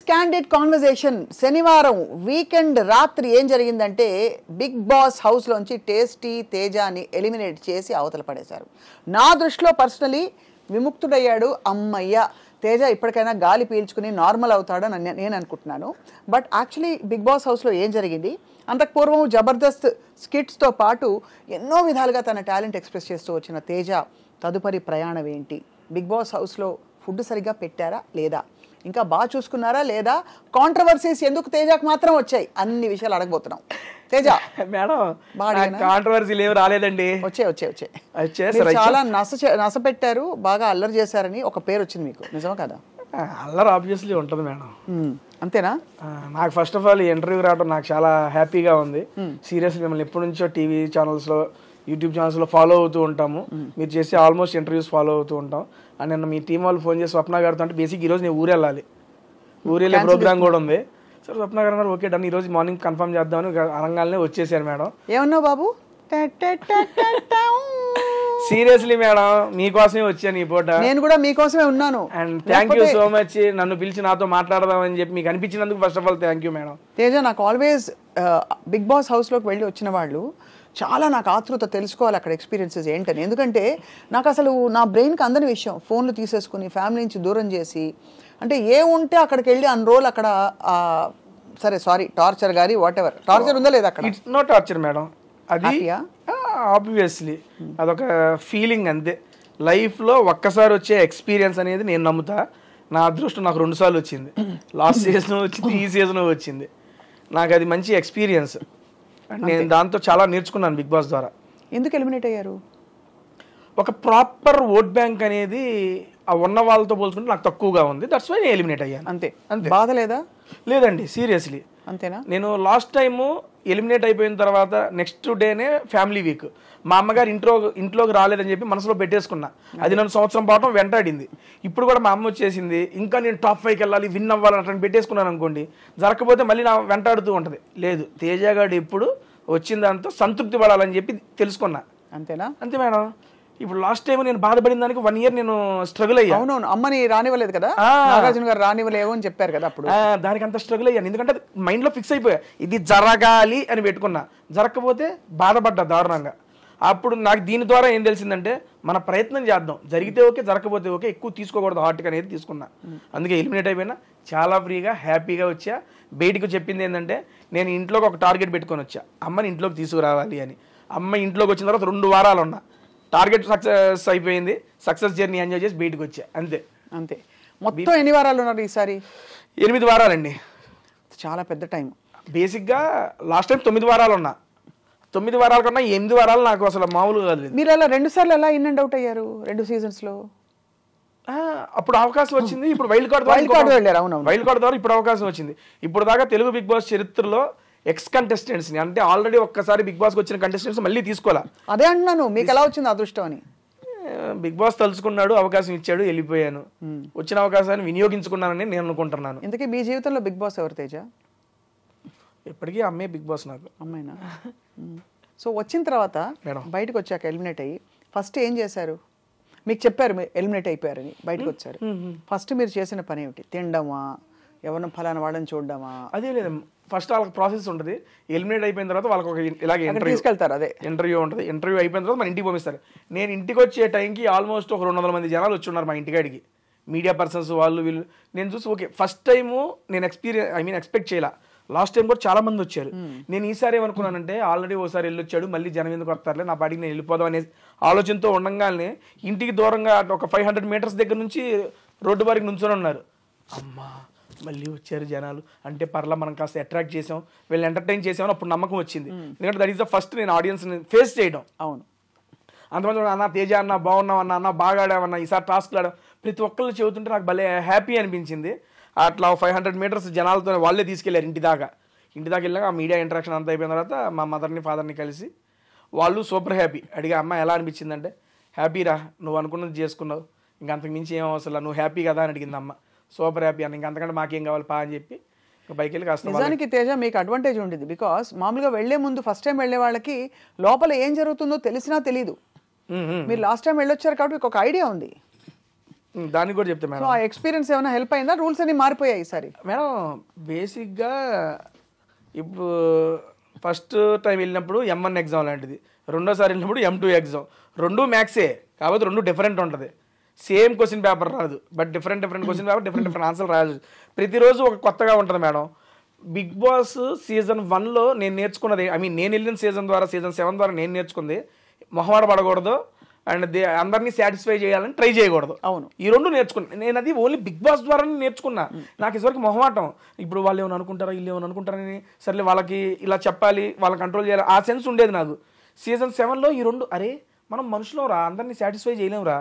Candid conversation. శనివారం weekend రాత్రి ఏం జరిగిందంటే బిగ్ బాస్ హౌస్లోంచి టేస్టీ తేజాని ఎలిమినేట్ చేసి అవతల పడేశారు. నా దృష్టిలో పర్సనలీ విముక్తుడయ్యాడు. అమ్మయ్య, తేజ ఇప్పటికైనా గాలి పీల్చుకుని నార్మల్ అవుతాడని నేను అనుకుంటున్నాను. బట్ యాక్చువల్లీ బిగ్ బాస్ హౌస్లో ఏం జరిగింది, అంతకు పూర్వం జబర్దస్త్ స్కిట్స్తో పాటు ఎన్నో విధాలుగా తన టాలెంట్ ఎక్స్ప్రెస్ చేస్తూ వచ్చిన తేజ తదుపరి ప్రయాణం ఏంటి, బిగ్ బాస్ హౌస్లో ఫుడ్ సరిగ్గా పెట్టారా లేదా, ఇంకా బాగా చూసుకున్నారా లేదా, కాంట్రవర్సీస్ ఎందుకు తేజకు మాత్రం వచ్చాయి, అన్ని విషయాలు అడగబోతున్నాం. తేజ మేడం, కాంట్రవర్సీలు ఏమి రాలేదండి. వచ్చాయి చాలా నస పెట్టారు, బాగా అల్లరి చేశారని ఒక పేరు వచ్చింది మీకు, నిజమా కదా? అల్లరి ఆబ్వియస్లీ ఉంటుంది మేడం. అంతేనా? నాకు ఫస్ట్ ఆఫ్ ఆల్ ఇంటర్వ్యూ రావడం నాకు చాలా హ్యాపీగా ఉంది. సీరియస్లీ మిమ్మల్ని ఎప్పటి నుంచో టీవీ ఛానల్స్లో, యూట్యూబ్ ఛానల్స్లో ఫాలో అవుతూ ఉంటాము. మీరు చేసే ఆల్మోస్ట్ ఇంటర్వ్యూస్ ఫాలో అవుతూ ఉంటాం. అండ్ నిన్న మీ టీం వాళ్ళు ఫోన్ చేసి స్వప్న గారితో అంటే బేసిక్ ఈరోజు నేను ఊరు వెళ్ళాలి, ఊరు వెళ్ళే ప్రోగ్రామ్ కూడా ఉంది. సార్ స్వప్న గారు అన్నారు ఓకే డన్, ఈరోజు మార్నింగ్ కన్ఫర్మ్ చేద్దామని అనగానే వచ్చేసారు మేడం. ఏమన్నావు బాబు? సీరియస్లీ మేడం, మీకోసమే వచ్చాను ఈ పూట. నేను కూడా మీకోసమే ఉన్నాను. And thank you so much, నన్ను పిలిచి నాతో మాట్లాడదామని చెప్పి మీకు అనిపించినందుకు first of all thank you madam. Teja, నాకు ఆల్వేస్ బిగ్ బాస్ హౌస్లోకి వెళ్ళి వచ్చిన వాళ్ళు చాలా నాకు ఆతృత తెలుసుకోవాలి అక్కడ ఎక్స్పీరియన్సెస్ ఏంటని. ఎందుకంటే నాకు అసలు నా బ్రెయిన్కి అందని విషయం, ఫోన్లు తీసేసుకుని ఫ్యామిలీ నుంచి దూరం చేసి, అంటే ఏ ఉంటే అక్కడికి వెళ్ళి అన్ని రోజులు అక్కడ సరే సారీ టార్చర్ గారి వాట్ ఎవర్ టార్చర్ ఉందా లేదా అక్కడ? ఇట్స్ నో టార్చర్ మేడం, అది ఆబ్వియస్లీ అదొక ఫీలింగ్ అంతే. లైఫ్లో ఒక్కసారి వచ్చే ఎక్స్పీరియన్స్ అనేది నేను నమ్ముతా. నా అదృష్టం నాకు 2 సార్లు వచ్చింది. లాస్ట్ సీజన్ వచ్చింది, ఈ సీజన్ వచ్చింది. నాకు అది మంచి ఎక్స్పీరియన్స్. నేను దాంతో చాలా నేర్చుకున్నాను బిగ్ బాస్ ద్వారా. ఎందుకు ఎలిమినేట్ అయ్యారు? ఒక ప్రాపర్ ఓట్ బ్యాంక్ అనేది ఆ ఉన్న వాళ్ళతో పోల్చుకుంటే నాకు తక్కువగా ఉంది, దట్స్ వై నేను ఎలిమినేట్ అయ్యాను. అంతే. బాధ లేదా? లేదండి, సీరియస్లీ. అంతేనా? నేను లాస్ట్ టైము ఎలిమినేట్ అయిపోయిన తర్వాత నెక్స్ట్ డేనే ఫ్యామిలీ వీక్, మా అమ్మగారు ఇంట్లోకి రాలేదని చెప్పి మనసులో పెట్టేసుకున్నా. అది నన్ను సంవత్సరం పాటు వెంటాడింది. ఇప్పుడు కూడా మా అమ్మ వచ్చేసింది, ఇంకా నేను టాప్ 5కి వెళ్ళాలి, విన్ అవ్వాలని అట్లా పెట్టేసుకున్నాను అనుకోండి, జరగకపోతే మళ్ళీ నా వెంటాడుతూ ఉంటుంది. లేదు, తేజగాడు ఎప్పుడు వచ్చిన దాంతో సంతృప్తి పడాలని చెప్పి తెలుసుకున్నా. అంతేనా? అంతే మేడం. ఇప్పుడు లాస్ట్ టైం నేను బాధపడిన దానికి 1 year నేను స్ట్రగుల్ అయ్యాను. అవునవును, అమ్మని రానివ్వలేదు కదా, నాగార్జున గారు రానివ్వలేవు అని చెప్పారు కదా అప్పుడు. దానికి అంత స్ట్రగుల్ అయ్యాను, ఎందుకంటే మైండ్లో ఫిక్స్ అయిపోయా ఇది జరగాలి అని పెట్టుకున్నా. జరగకపోతే బాధపడ్డా దారుణంగా. అప్పుడు నాకు దీని ద్వారా ఏం తెలిసిందంటే మన ప్రయత్నం చేద్దాం, జరిగితే ఓకే, జరగకపోతే ఓకే, ఎక్కువ తీసుకోకూడదు హార్ట్గా అనేది తీసుకున్నా. అందుకే ఎలిమినేట్ అయిపోయినా చాలా ఫ్రీగా హ్యాపీగా వచ్చా. బయటకు చెప్పింది ఏంటంటే నేను ఇంట్లోకి ఒక టార్గెట్ పెట్టుకొని వచ్చా, అమ్మని ఇంట్లోకి తీసుకురావాలి అని. అమ్మ ఇంట్లోకి వచ్చిన తర్వాత 2 వారాలు ఉన్నా, టార్గెట్ సక్సెస్ అయిపోయింది, సక్సెస్ జర్నీ ఎంజాయ్ చేసి బయటకు వచ్చా. అంతే అంతే. మొత్తం ఎన్ని వారాలు ఉన్నారు ఈసారి? 8 వారాలండి. చాలా పెద్ద టైం. బేసిక్గా లాస్ట్ టైం 9 వారాలు ఉన్నా. 9 వారాల కన్నా 8 వారాలు నాకు అసలు మామూలుగా కాదు. మీరు అలా 2 సార్లు ఎలా ఇన్ అండ్ అవుట్ అయ్యారు 2 సీజన్స్లో? అప్పుడు అవకాశం వచ్చింది, ఇప్పుడు వైల్డ్ కార్డ్ వెళ్ళారు. అవును, వైల్డ్ కార్డ్ ద్వారా ఇప్పుడు అవకాశం వచ్చింది. ఇప్పుడు దాకా తెలుగు బిగ్ బాస్ చరిత్రలో ఎక్స్ కంటెస్టెంట్స్ ని, అంటే ఆల్రెడీ ఒక్కసారి బిగ్ బాస్కి వచ్చిన కంటెస్టెంట్స్ మళ్ళీ తీసుకోవాలా. అదే అంటున్నాను, మీకు ఎలా వచ్చింది అదృష్టం అని. బిగ్ బాస్ తలుచుకున్నాడు, అవకాశం ఇచ్చాడు, వెళ్ళిపోయాను. వచ్చిన అవకాశాన్ని వినియోగించుకున్నానని నేను అనుకుంటున్నాను. ఇంతకీ మీ జీవితంలో బిగ్ బాస్ ఎవరు తేజ? ఎప్పటికీ అమ్మే బిగ్ బాస్ నాకు. అమ్మాయినా? సో వచ్చిన తర్వాత బయటకు వచ్చాక ఎలిమినేట్ అయ్యి ఫస్ట్ ఏం చేశారు? మీకు చెప్పారు మీరు ఎలిమినేట్ అయిపోయారని, బయటకు వచ్చారు. ఫస్ట్ మీరు చేసిన పని ఏమిటి? తినడమా, ఎవరిని ఫలానా వాళ్ళని చూడడమా? అదే లేదు, ఫస్ట్ వాళ్ళకి ప్రాసెస్ ఉంటుంది. ఎలిమినేట్ అయిపోయిన తర్వాత వాళ్ళకి ఒక ఇలాగే తీసుకెళ్తారు, అదే ఇంటర్వ్యూ ఉంటుంది. ఇంటర్వ్యూ అయిపోయిన తర్వాత మన ఇంటికి పంపిస్తారు. నేను ఇంటికి వచ్చే టైంకి ఆల్మోస్ట్ ఒక 200 మంది జనాలు వచ్చి ఉన్నారు మా ఇంటికాడికి, మీడియా పర్సన్స్ వాళ్ళు వీళ్ళు. నేను చూసి ఓకే, ఫస్ట్ టైము నేను ఎక్స్పెక్ట్ చేయాల. లాస్ట్ టైం కూడా చాలా మంది వచ్చారు. నేను ఈసారి ఏమనుకున్నానంటే ఆల్రెడీ ఓసారి వెళ్ళొచ్చాడు, మళ్ళీ జనం ఎందుకు వస్తారులే, నా పాటికి నేను వెళ్ళిపోదాం అనే ఆలోచనతో ఉండగానే ఇంటికి దూరంగా ఒక 500 meters దగ్గర నుంచి రోడ్డు వారికి నుంచొని ఉన్నారు. అమ్మా మళ్ళీ వచ్చారు జనాలు అంటే పర్లా మనం కాస్త అట్రాక్ట్ చేసాం, వీళ్ళు ఎంటర్టైన్ చేసామని అప్పుడు నమ్మకం వచ్చింది. ఎందుకంటే దట్ ఈస్ ద ఫస్ట్ నేను ఆడియన్స్ని ఫేస్ చేయడం. అవును, అంతమంది అన్న తేజ అన్న బాగున్నావు అన్న బాగా ఆడామన్నా, ఈసారి టాస్క్లు ఆడాం, ప్రతి ఒక్కళ్ళు చెబుతుంటే నాకు భలే హ్యాపీ అనిపించింది. అట్లా 500 meters జనాలతో వాళ్ళే తీసుకెళ్లారు ఇంటి దాకా వెళ్ళాక ఆ మీడియా ఇంటరాక్షన్ అంతా అయిపోయిన తర్వాత మా మదర్ని ఫాదర్ని కలిసి వాళ్ళు సూపర్ హ్యాపీ. అడిగా అమ్మ ఎలా అనిపించిందంటే, హ్యాపీరా, నువ్వు అనుకున్నది చేసుకున్నావు, ఇంక అంతకు మించి ఏం అవసరం, నువ్వు హ్యాపీ కదా అని అడిగింది అమ్మ. సూపర్ హ్యాపీ అన్న, ఇంక అంతకంటే మాకేం కావాలి పా అని చెప్పి బైక్ వెళ్ళి కాస్త. నిజానికి తేజ మీకు అడ్వాంటేజ్ ఉండేది, బికాస్ మామూలుగా వెళ్లే ముందు ఫస్ట్ టైం వెళ్లే వాళ్ళకి లోపల ఏం జరుగుతుందో తెలిసినా తెలీదు. మీరు లాస్ట్ టైం వెళ్ళొచ్చారు కాబట్టి ఒక ఐడియా ఉంది. దానికి కూడా చెప్తా సో మేడం. ఆ ఎక్స్పీరియన్స్ ఏమైనా హెల్ప్ అయిందా? రూల్స్ అన్ని మారిపోయాయి ఈసారి. మేడం బేసిక్గా ఇప్పుడు ఫస్ట్ టైం వెళ్ళినప్పుడు M1 ఎగ్జామ్ లాంటిది, రెండోసారి వెళ్ళినప్పుడు M2 ఎగ్జామ్, రెండు మ్యాథ్సే కాబట్టి రెండు డిఫరెంట్ ఉంటుంది. సేమ్ క్వశ్చన్ పేపర్ రాదు, but different question paper, different answer రాయాలి. ప్రతిరోజు ఒక కొత్తగా ఉంటుంది మేడం. బిగ్ బాస్ సీజన్ 1లో నేను నేర్చుకున్నది, నేను వెళ్ళిన సీజన్ 7 ద్వారా నేను నేర్చుకుంది మొహమాట పడకూడదు అండ్ అందరినీ సాటిస్ఫై చేయాలని ట్రై చేయకూడదు. అవును, ఈ రెండు నేర్చుకున్నా. నేను అది ఓన్లీ బిగ్ బాస్ ద్వారానే నేర్చుకున్నా. నాకు ఇదివరకు మొహమాటం, ఇప్పుడు వాళ్ళు ఏమైనా అనుకుంటారా, వీళ్ళు ఏమైనా అనుకుంటారని, సర్లే వాళ్ళకి ఇలా చెప్పాలి, వాళ్ళని కంట్రోల్ చేయాలి, ఆ సెన్స్ ఉండేది నాకు. సీజన్ 7లో ఈ రెండు, అరే మనం మనుషులం రా, అందరినీ సాటిస్ఫై చేయలేమురా,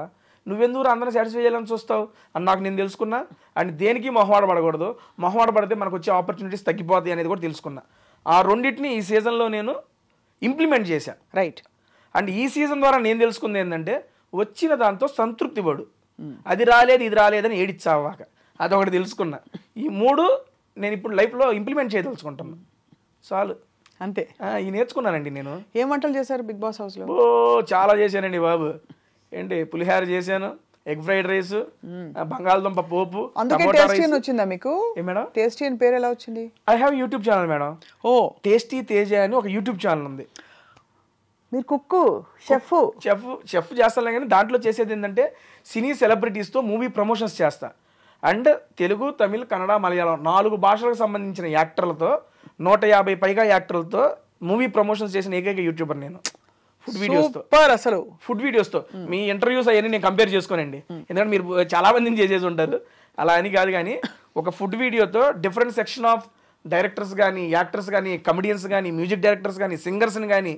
నువ్వెందుకు అందరినీ సాటిస్ఫై చేయాలని చూస్తావు అని నాకు నేను తెలుసుకున్నా. అండ్ దేనికి మొహమాట పడకూడదు, మొహమాట పడితే మనకు వచ్చే ఆపర్చునిటీస్ తగ్గిపోతాయి అనేది కూడా తెలుసుకున్నా. ఆ రెండింటిని ఈ సీజన్లో నేను ఇంప్లిమెంట్ చేశాను. రైట్. అండ్ ఈ సీజన్ ద్వారా నేను తెలుసుకుంది ఏంటంటే, వచ్చిన దాంతో సంతృప్తి పడు, అది రాలేదు ఇది రాలేదని ఏడిచ్చావాక, అదొకటి తెలుసుకున్నా. ఈ మూడు నేను ఇప్పుడు లైఫ్లో ఇంప్లిమెంట్ చేయదలుచుకుంటాను. చాలు, అంతే. ఈ నేర్చుకున్నానండి నేను. ఏం వంటలు చేశారు బిగ్ బాస్ హౌస్లో? చాలా చేశానండి బాబు. ఏంటి, పులిహార చేశాను, ఎగ్ ఫ్రైడ్ రైస్, బంగాళదుంప పోపు. అందుకే టేస్టీ అని వచ్చిందా మీకు? మేడం టేస్టీ అని పేరు ఎలా వచ్చింది? I have YouTube channel madam. Tasty Teja అని ఒక యూట్యూబ్ ఛానల్ ఉంది. మీరు కుక్కు, చెఫ్ చేస్తాను కానీ దాంట్లో చేసేది ఏంటంటే సినీ సెలబ్రిటీస్తో మూవీ ప్రమోషన్స్ చేస్తా. అండ్ తెలుగు, తమిళ్, కన్నడ, మలయాళం 4 భాషలకు సంబంధించిన యాక్టర్లతో 150 పైగా యాక్టర్లతో మూవీ ప్రమోషన్స్ చేసిన ఏకైక యూట్యూబర్ నేను. ఫుడ్ వీడియోస్తో, అసలు ఫుడ్ వీడియోస్తో. మీ ఇంటర్వ్యూస్ అవన్నీ నేను కంపేర్ చేసుకోనండి, ఎందుకంటే మీరు చాలా మందిని చేసేసి ఉంటారు, అలా అని కాదు. కానీ ఒక ఫుడ్ వీడియోతో డిఫరెంట్ సెక్షన్ ఆఫ్ డైరెక్టర్స్ కానీ, యాక్టర్స్ కానీ, కమెడియన్స్ కానీ, మ్యూజిక్ డైరెక్టర్స్ కానీ, సింగర్స్ని కానీ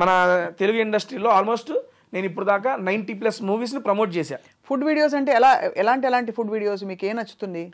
మన తెలుగు ఇండస్ట్రీలో ఆల్మోస్ట్ నేను ఇప్పుడు దాకా 90+ మూవీస్ని ప్రమోట్ చేశాను. ఫుడ్ వీడియోస్ అంటే ఎలాంటి ఫుడ్ వీడియోస్ మీకు ఏం నచ్చుతుంది?